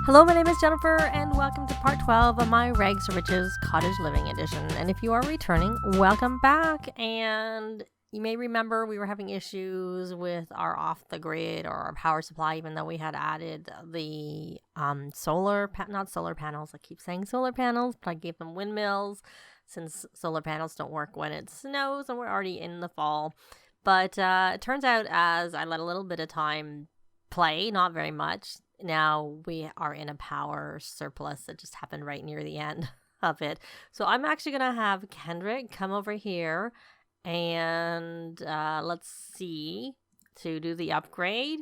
Hello, my name is Jennifer, and welcome to part 12 of my Rags to Riches Cottage Living Edition. And if you are returning, welcome back. And you may remember we were having issues with our off-the-grid or our power supply, even though we had added the not solar panels. I keep saying solar panels, but I gave them windmills since solar panels don't work when it snows and we're already in the fall. But it turns out as I let a little bit of time play, not very much, now we are in a power surplus that just happened right near the end of it. So I'm actually going to have Kendrick come over here and let's see, to do the upgrade.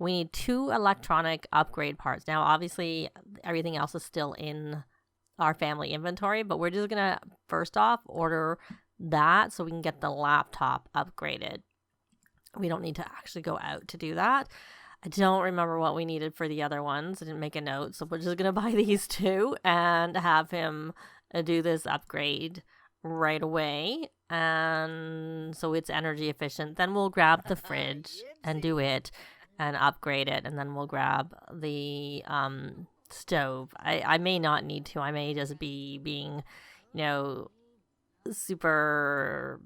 We need 2 electronic upgrade parts. Now, obviously, everything else is still in our family inventory, but we're just going to, first off, order that so we can get the laptop upgraded. We don't need to actually go out to do that. I don't remember what we needed for the other ones. I didn't make a note, so we're just going to buy these 2 and have him do this upgrade right away. And so it's energy efficient. Then we'll grab the fridge and do it and upgrade it. And then we'll grab the stove. I may not need to. I may just be being, super...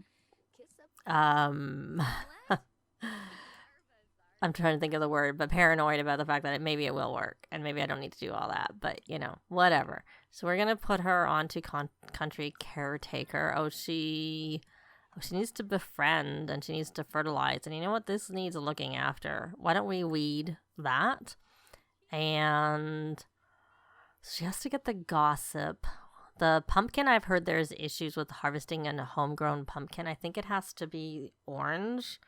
I'm trying to think of the word, but paranoid about the fact that maybe it will work and maybe I don't need to do all that, but whatever. So we're going to put her onto country caretaker. She needs to befriend and she needs to fertilize. And you know what? This needs looking after. Why don't we weed that? And she has to get the gossip. The pumpkin, I've heard there's issues with harvesting a homegrown pumpkin. I think it has to be orange.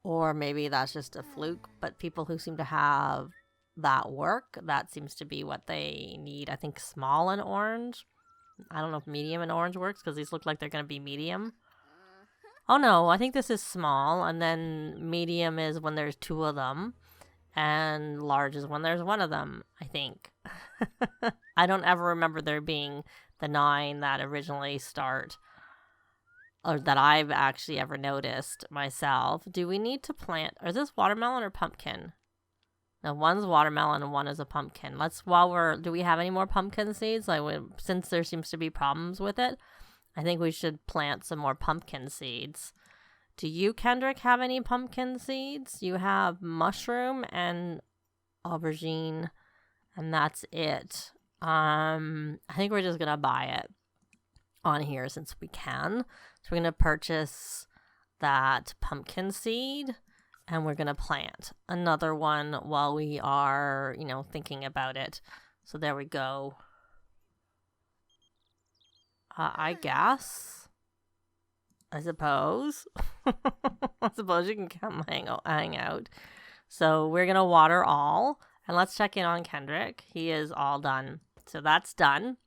Or maybe that's just a fluke, but people who seem to have that work, that seems to be what they need. I think small and orange. I don't know if medium and orange works because these look like they're going to be medium. Oh no, I think this is small, and then medium is when there's 2 of them, and large is when there's 1 of them, I think. I don't ever remember there being the 9 that originally start. Or that I've actually ever noticed myself. Do we need to plant? Is this watermelon or pumpkin? No, one's watermelon and 1 is a pumpkin. Do we have any more pumpkin seeds? Since there seems to be problems with it, I think we should plant some more pumpkin seeds. Do you, Kendrick, have any pumpkin seeds? You have mushroom and aubergine, and that's it. I think we're just gonna buy it on here since we can. So we're going to purchase that pumpkin seed and we're going to plant another one while we are, thinking about it. So there we go. I suppose. I suppose you can come hang out. So we're going to water all. And let's check in on Kendrick. He is all done. So that's done.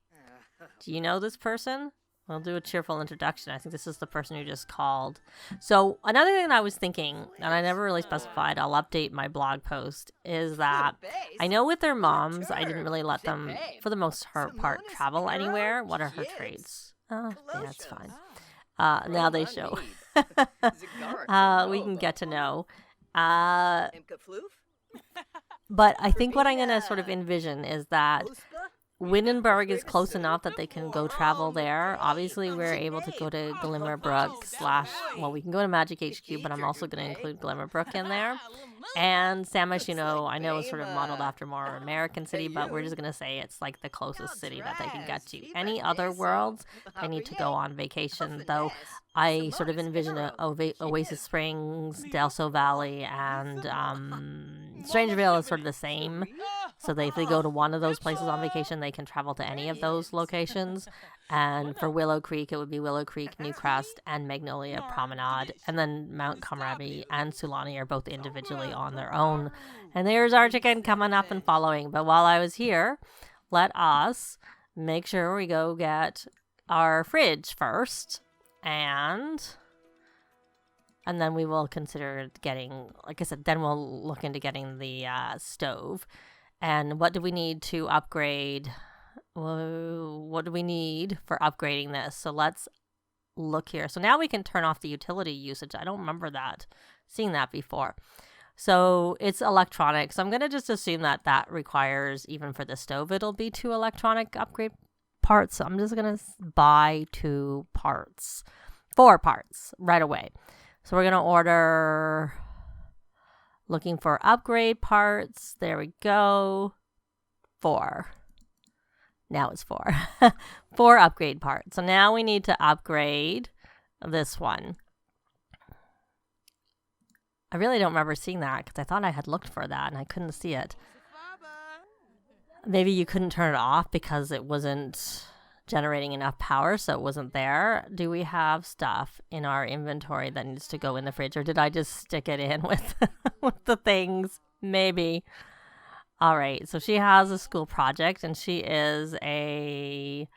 Do you know this person? We'll do a cheerful introduction. I think this is the person who just called. So another thing that I was thinking, and I never really specified, I'll update my blog post, is that I know with their moms, I didn't really let them, for the most part, travel anywhere. What are her traits? Oh, yeah, it's fine. Now they show. We can get to know. But I think what I'm going to sort of envision is that Windenburg is close enough that they can go travel there. Obviously, we're able to go to Glimmerbrook / we can go to Magic HQ, but I'm also going to include Glimmerbrook in there. And Samish, I know is sort of modeled after more American city, but we're just going to say it's like the closest city that they can get to. Any other worlds, I need to go on vacation, though I sort of envision Oasis Springs, Delso Valley, and Strangeville is sort of the same. So if they go to one of those places on vacation, they can travel to any of those locations. And for Willow Creek, it would be Willow Creek, Newcrest, and Magnolia Promenade. And then Mount Comoraby and Sulani are both individually on their own. And there's our chicken coming up and following. But while I was here, let us make sure we go get our fridge first. And then we will consider getting, like I said, then we'll look into getting the stove. And what do we need to upgrade? What do we need for upgrading this? So let's look here. So now we can turn off the utility usage. I don't remember seeing that before. So it's electronic. So I'm going to just assume that that requires, even for the stove, it'll be 2 electronic upgrade parts. So I'm just going to buy 4 parts right away. So we're going to order, looking for upgrade parts. There we go. 4. Now it's 4. 4 upgrade parts. So now we need to upgrade this one. I really don't remember seeing that because I thought I had looked for that and I couldn't see it. Maybe you couldn't turn it off because it wasn't generating enough power, so it wasn't there. Do we have stuff in our inventory that needs to go in the fridge, or did I just stick it in with, with the things? Maybe. All right, so she has a school project and she is a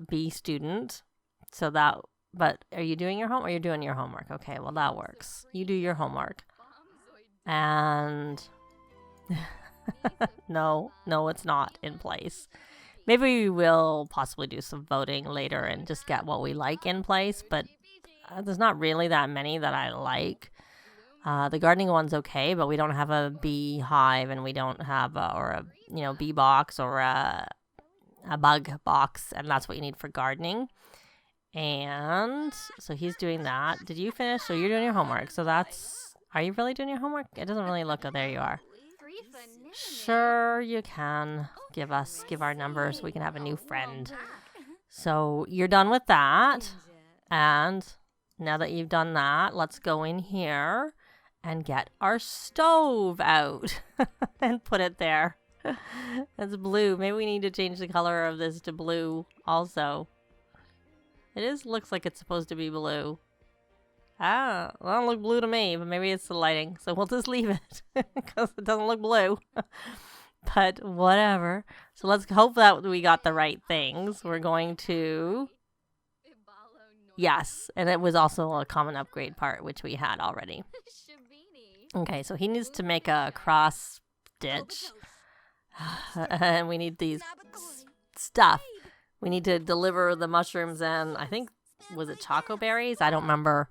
B student. So that, but are you doing your homework? You're doing your homework. Okay, well that works. You do your homework. And no, it's not in place. Maybe we will possibly do some voting later and just get what we like in place, but there's not really that many that I like. The gardening one's okay, but we don't have a bee hive and we don't have a bee box or a bug box, and that's what you need for gardening. And so he's doing that. Did you finish? So you're doing your homework. So are you really doing your homework? It doesn't really look. Oh, there you are. Sure, you can give our numbers. We can have a new friend. So you're done with that. And now that you've done that, let's go in here and get our stove out and put it there. It's blue. Maybe we need to change the color of this to blue also. It looks like it's supposed to be blue. Ah, it doesn't look blue to me, but maybe it's the lighting. So we'll just leave it because it doesn't look blue. But whatever. So let's hope that we got the right things. We're going to... Yes, and it was also a common upgrade part, which we had already. Okay, so he needs to make a cross stitch. And we need these stuff. We need to deliver the mushrooms and I think, was it choco berries? I don't remember,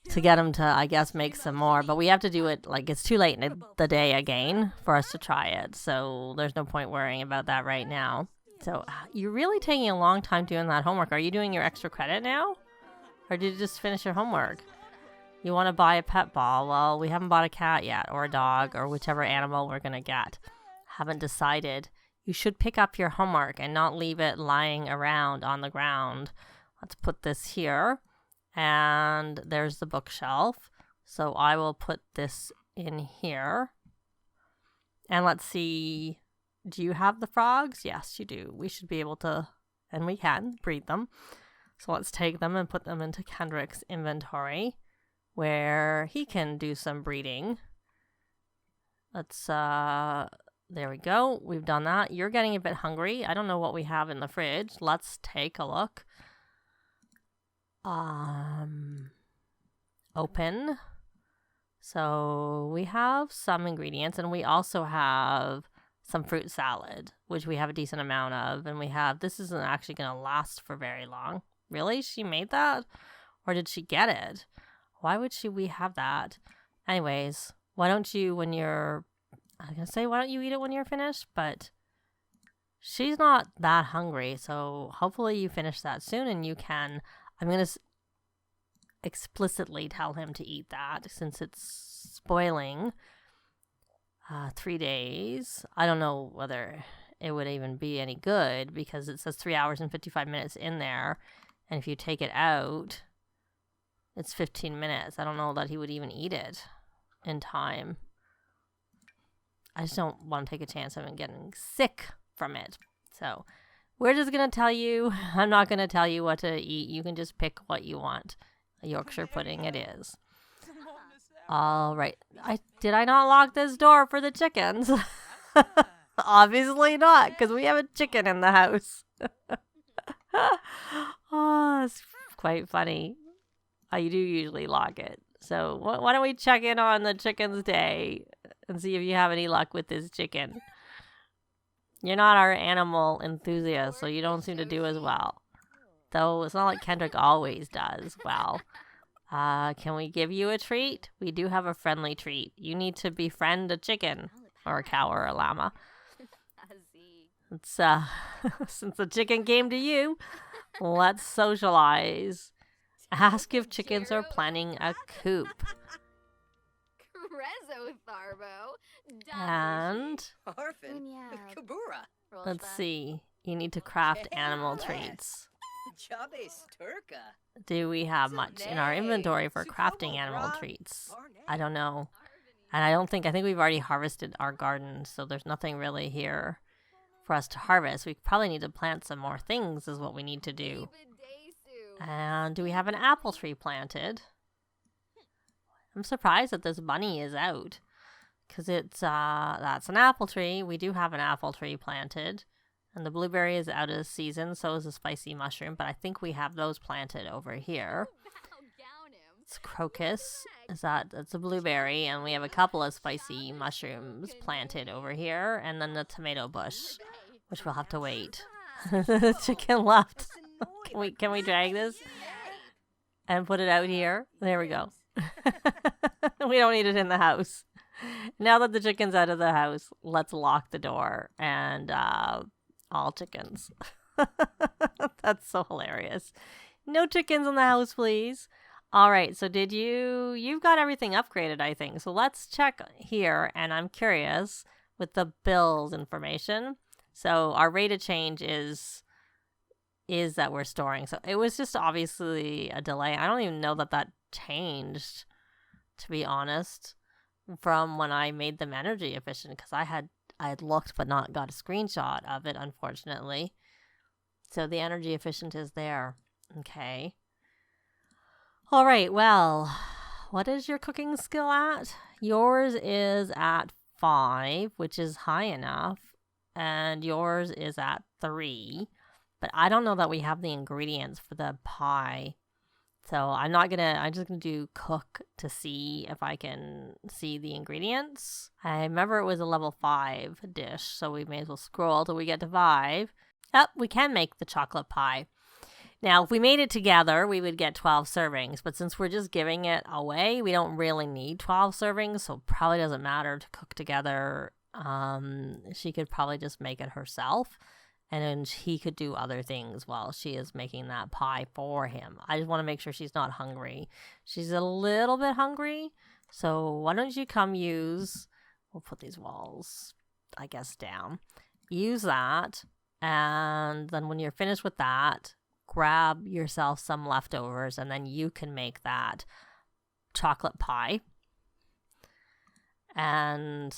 to get him to, I guess, make some more. But we have to do it, like, it's too late in the day again for us to try it. So there's no point worrying about that right now. So you're really taking a long time doing that homework. Are you doing your extra credit now? Or did you just finish your homework? You want to buy a pet ball. Well, we haven't bought a cat yet, or a dog, or whichever animal we're going to get. Haven't decided. You should pick up your homework and not leave it lying around on the ground. Let's put this here. And there's the bookshelf. So I will put this in here. And let's see. Do you have the frogs? Yes, you do. We should be able to, and we can, breed them. So let's take them and put them into Kendrick's inventory, where he can do some breeding. Let's, there we go. We've done that. You're getting a bit hungry. I don't know what we have in the fridge. Let's take a look. Open. So we have some ingredients, and we also have some fruit salad, which we have a decent amount of. And we have, this isn't actually going to last for very long. Really? She made that? Or did she get it? Why would we have that? Anyways, why don't you, when you're, I was going to say, why don't you eat it when you're finished? But she's not that hungry. So hopefully you finish that soon and you can, I'm going to explicitly tell him to eat that since it's spoiling 3 days. I don't know whether it would even be any good because it says 3 hours and 55 minutes in there. And if you take it out, it's 15 minutes. I don't know that he would even eat it in time. I just don't want to take a chance of him getting sick from it. So we're just going to tell you, I'm not going to tell you what to eat. You can just pick what you want. A Yorkshire pudding it is. All right. Did I not lock this door for the chickens? Obviously not, because we have a chicken in the house. Oh, it's quite funny. You do usually lock it. So why don't we check in on the chicken's day and see if you have any luck with this chicken. You're not our animal enthusiast, so you don't seem to do as well. Though it's not like Kendrick always does well. Can we give you a treat? We do have a friendly treat. You need to befriend a chicken or a cow or a llama. It's, since the chicken came to you, let's socialize. Ask if chickens are planning a coop. And let's see. You need to craft animal treats. Do we have much in our inventory for crafting animal treats? I don't know. And I think we've already harvested our garden, so there's nothing really here for us to harvest. We probably need to plant some more things is what we need to do. And do we have an apple tree planted? I'm surprised that this bunny is out. Because it's, that's an apple tree. We do have an apple tree planted. And the blueberry is out of season, so is the spicy mushroom. But I think we have those planted over here. It's crocus. That's a blueberry. And we have a couple of spicy mushrooms planted over here. And then the tomato bush, which we'll have to wait. The chicken left. Can we drag this and put it out here? There we go. We don't need it in the house. Now that the chicken's out of the house, let's lock the door and all chickens. That's so hilarious. No chickens in the house, please. All right, so you've got everything upgraded, I think. So let's check here, and I'm curious with the bills information. So our rate of change is that we're storing. So it was just obviously a delay. I don't even know that changed, to be honest, from when I made them energy efficient, because I had looked but not got a screenshot of it, unfortunately. So the energy efficient is there. Okay. All right, well, what is your cooking skill at? Yours is at 5, which is high enough, and yours is at 3. But I don't know that we have the ingredients for the pie. So I'm just gonna do cook to see if I can see the ingredients. I remember it was a level 5 dish, so we may as well scroll till we get to 5. Oh, we can make the chocolate pie. Now, if we made it together, we would get 12 servings. But since we're just giving it away, we don't really need 12 servings, so it probably doesn't matter to cook together. She could probably just make it herself. And then he could do other things while she is making that pie for him. I just want to make sure she's not hungry. She's a little bit hungry. So why don't you come we'll put these walls, I guess, down. Use that. And then when you're finished with that, grab yourself some leftovers. And then you can make that chocolate pie. And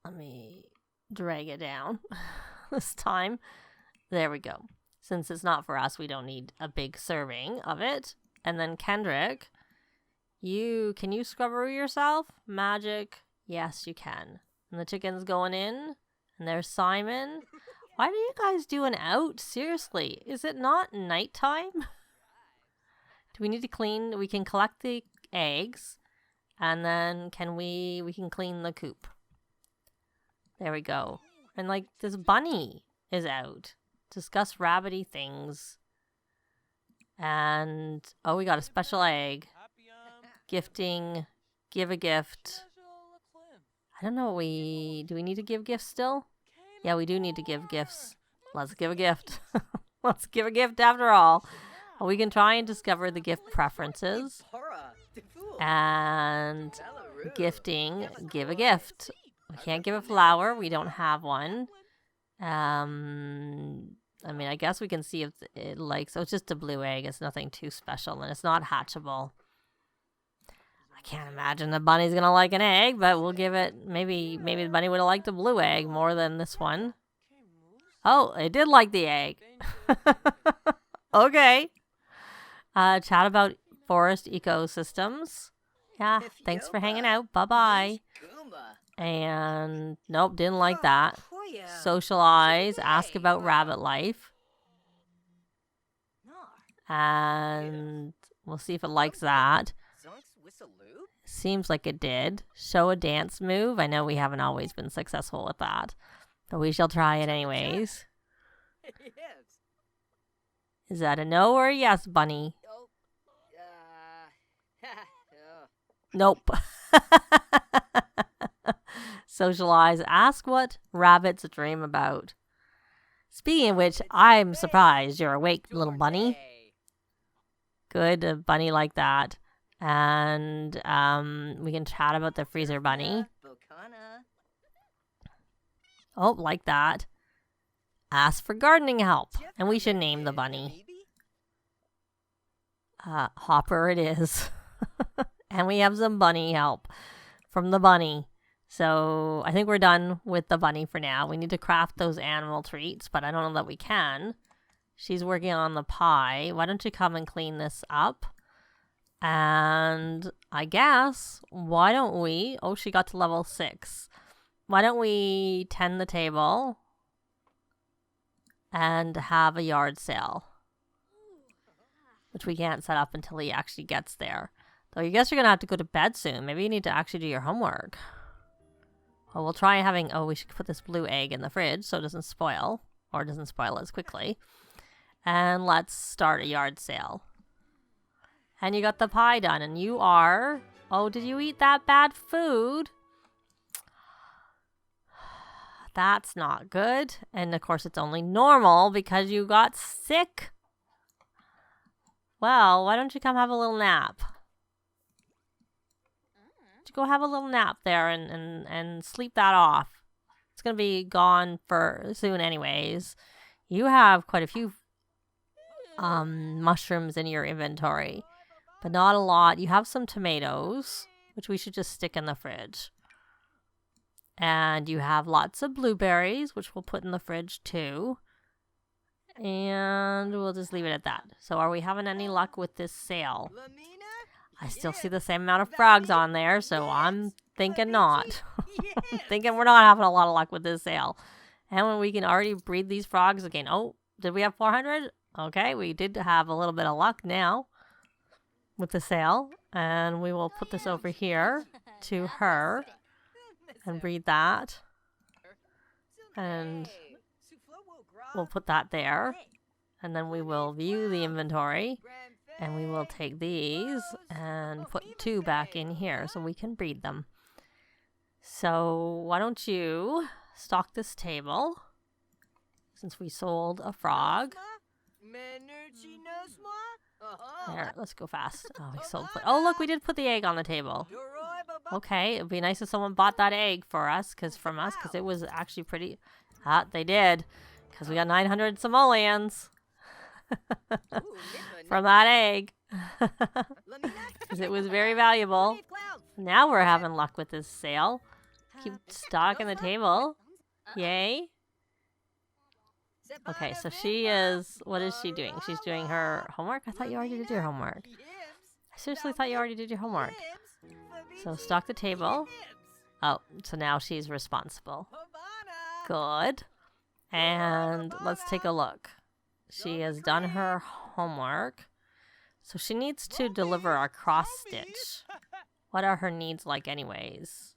let me drag it down. This time. There we go. Since it's not for us, we don't need a big serving of it. And then Kendrick, can you scrubber yourself? Magic. Yes, you can. And the chicken's going in. And there's Simon. Why do you guys do an out? Seriously, is it not nighttime? Do we need to clean? We can collect the eggs. And then we can clean the coop. There we go. And, this bunny is out. Discuss rabbity things. And, we got a special egg. Gifting. Give a gift. I don't know do we need to give gifts still? Yeah, we do need to give gifts. Let's give a gift. Let's give a gift after all. We can try and discover the gift preferences. And gifting. Give a gift. We can't give a flower. We don't have one. I guess we can see if it likes... it's just a blue egg. It's nothing too special, and it's not hatchable. I can't imagine the bunny's going to like an egg, but we'll give it... Maybe the bunny would have liked the blue egg more than this one. Oh, it did like the egg. Okay. Chat about forest ecosystems. Yeah, thanks for hanging out. Bye-bye. And nope, didn't like that. Socialize, ask about rabbit life. And we'll see if it likes that. Seems like it did. Show a dance move. I know we haven't always been successful with that, but we shall try it anyways. Is that a no or a yes, bunny? Nope. Socialize. Ask what rabbits dream about. Speaking of which, I'm surprised you're awake, little bunny. Good, a bunny like that. And we can chat about the freezer bunny. Oh, like that. Ask for gardening help. And we should name the bunny. Hopper it is. And we have some bunny help from the bunny. So I think we're done with the bunny for now. We need to craft those animal treats, but I don't know that we can. She's working on the pie. Why don't you come and clean this up? And I guess, why don't we... Oh, she got to level 6. Why don't we tend the table and have a yard sale? Which we can't set up until he actually gets there. Though I guess you're going to have to go to bed soon. Maybe you need to actually do your homework. Well, we'll try having... Oh, we should put this blue egg in the fridge so it doesn't spoil. Or doesn't spoil as quickly. And let's start a yard sale. And you got the pie done. And you are... Oh, did you eat that bad food? That's not good. And of course it's only normal because you got sick. Well, why don't you come have a little nap? Go have a little nap there and sleep that off. It's going to be gone for soon anyways. You have quite a few mushrooms in your inventory, but not a lot. You have some tomatoes, which we should just stick in the fridge. And you have lots of blueberries, which we'll put in the fridge too. And we'll just leave it at that. So are we having any luck with this sale? I still see the same amount of frogs on there, so I'm thinking not. Thinking we're not having a lot of luck with this sale. And when we can already breed these frogs again. Oh, did we have 400? Okay, we did have a little bit of luck now with the sale. And we will put this over here to her and breed that. And we'll put that there. And then we will view the inventory. And we will take these and put 2 back in here so we can breed them. So why don't you stock this table since we sold a frog. There, let's go fast. Oh, we sold. Oh, look, we did put the egg on the table. Okay, it'd be nice if someone bought that egg for us, because it was actually pretty. They did, because we got 900 simoleons. From that egg. Because it was very valuable. Now we're having luck with this sale. Keep stocking the table. Yay. Okay, so she is... What is she doing? She's doing her homework? I thought you already did your homework. I seriously thought you already did your homework. So stock the table. Oh, so now she's responsible. Good. And let's take a look. She has done her homework. So she needs to deliver our cross stitch. What are her needs like anyways?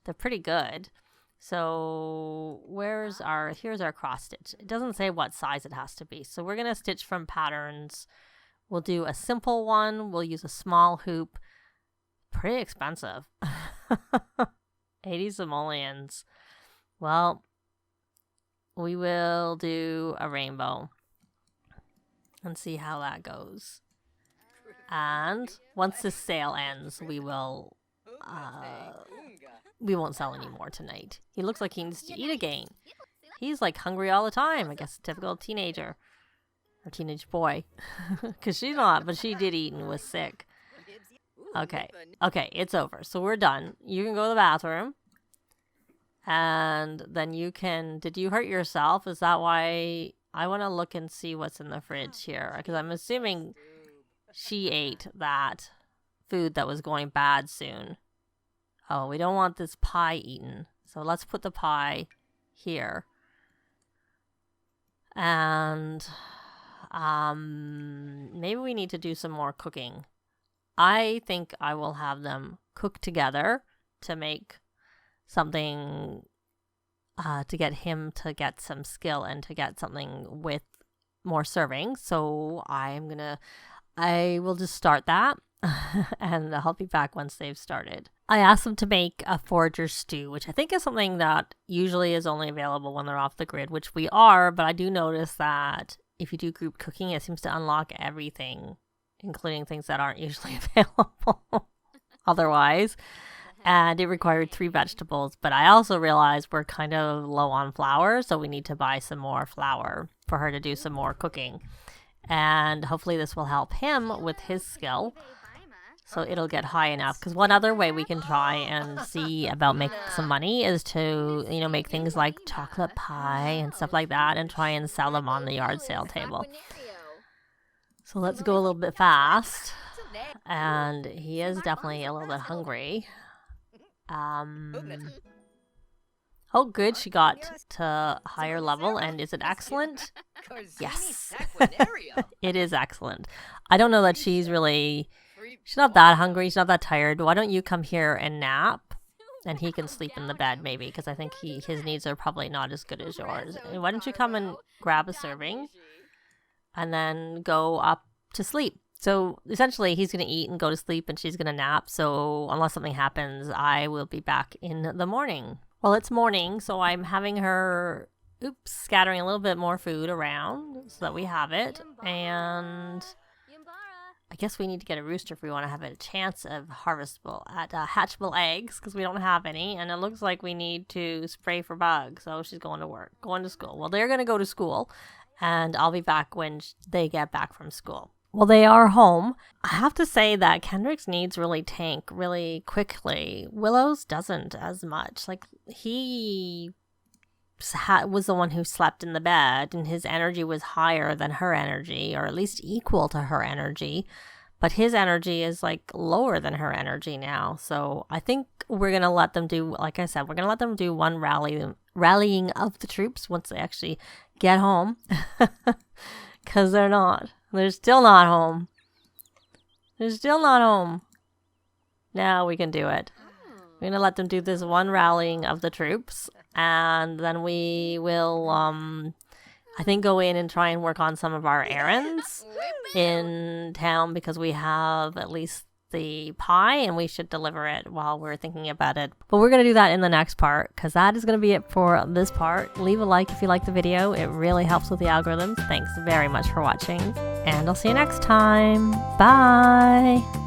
They're pretty good. So here's our cross stitch. It doesn't say what size it has to be. So we're going to stitch from patterns. We'll do a simple one. We'll use a small hoop. Pretty expensive. 80 simoleons. Well, we will do a rainbow and see how that goes. And once this sale ends, we won't sell any more tonight. He looks like he needs to eat again. He's like hungry all the time. I guess typical teenager or teenage boy. Because she's not, but she did eat and was sick. Okay, it's over. So we're done. You can go to the bathroom. And then you can... Did you hurt yourself? Is that why... I want to look and see what's in the fridge here. Because I'm assuming she ate that food that was going bad soon. Oh, we don't want this pie eaten. So let's put the pie here. And maybe we need to do some more cooking. I think I will have them cook together to make something to get him to get some skill and to get something with more serving. So I will just start that and I'll be back once they've started. I asked them to make a Forager Stew, which I think is something that usually is only available when they're off the grid, which we are, but I do notice that if you do group cooking, it seems to unlock everything, including things that aren't usually available otherwise. And it required 3 vegetables, but I also realized we're kind of low on flour, so we need to buy some more flour for her to do some more cooking. And hopefully this will help him with his skill, so it'll get high enough. Because one other way we can try and see about making some money is to, you know, make things like chocolate pie and stuff like that and try and sell them on the yard sale table. So let's go a little bit fast. And he is definitely a little bit hungry. Oh, good. She got to higher level. And is it excellent? Yes. It is excellent. I don't know that she's not that hungry. She's not that tired. Why don't you come here and nap? And he can sleep in the bed maybe, because I think his needs are probably not as good as yours. Why don't you come and grab a serving and then go up to sleep? So essentially he's going to eat and go to sleep and she's going to nap. So unless something happens, I will be back in the morning. Well, it's morning, so I'm having her, scattering a little bit more food around so that we have it. And I guess we need to get a rooster if we want to have a chance of hatchable eggs, because we don't have any. And it looks like we need to spray for bugs. So she's going to school. Well, they're going to go to school, and I'll be back when they get back from school. Well, they are home. I have to say that Kendrick's needs really tank really quickly. Willow's doesn't as much. Like, he was the one who slept in the bed, and his energy was higher than her energy, or at least equal to her energy. But his energy is like lower than her energy now. So I think we're going to let them do, like I said, we're going to let them do one rallying of the troops once they actually get home. Because they're not. They're still not home. They're still not home. Now we can do it. We're going to let them do this one rallying of the troops. And then we will, I think, go in and try and work on some of our errands in town, because we have at least the pie and we should deliver it while we're thinking about it. But we're going to do that in the next part, because that is going to be it for this part. Leave a like if you like the video. It really helps with the algorithms. Thanks very much for watching, and I'll see you next time. Bye!